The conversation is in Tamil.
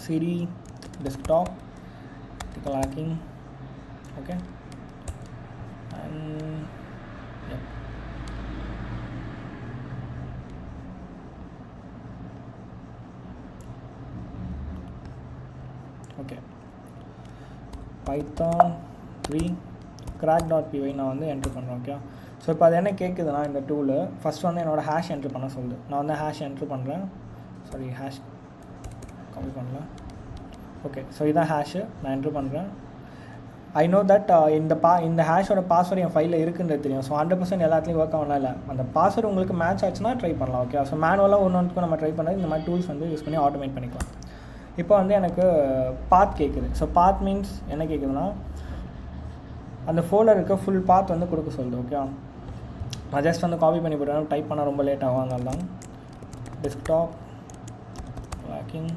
cd desktop critical hacking. Okay, and yep. Okay, python 3 crack.py நான் வந்து என்ட்ரு பண்ணுறேன். ஓகே, ஸோ இப்போ அது என்ன கேட்குதுன்னா இந்த டூலு ஃபஸ்ட் வந்து என்னோடய ஹேஷ் என்ட்ரு பண்ண சொல்லுது. நான் வந்து ஹேஷ் என்ட்ரு பண்ணுறேன். சாரி, ஹேஷ் காப்பி பண்ணல. ஓகே, ஸோ இதான் ஹேஷு நான் என்ட்ரு பண்ணுறேன். ஐ நோ தட் இந்த ஹேஷோட பாஸ்வேர்டு என் ஃபைலில் இருக்குன்றது தெரியும். ஸோ 100% எல்லாத்துலேயும் ஒர்க் ஆகலாம். இல்லை, அந்த பாஸ்வேர்டு உங்களுக்கு மேட்ச் ஆச்சுன்னா ட்ரை பண்ணலாம். ஓகே, ஸோ மேனுவலாக ஒன்றுக்கும் நம்ம ட்ரை பண்ணது இந்த மாதிரி டூல்ஸ் வந்து யூஸ் பண்ணி ஆட்டோமேட் பண்ணிக்கலாம். இப்போ வந்து எனக்கு பாத் கேட்குது. ஸோ பாத் மீன்ஸ் என்ன கேட்குதுன்னா அந்த ஃபோல்டர் இருக்க ஃபுல் பாத் வந்து கொடுக்க சொல்லுது. ஓகே, நான் ஜஸ்ட் வந்து காப்பி பண்ணி போடுறேன். டைப் பண்ணால் ரொம்ப லேட் ஆகும். அதனால தான் டெஸ்க்டாப் ஹேக்கிங்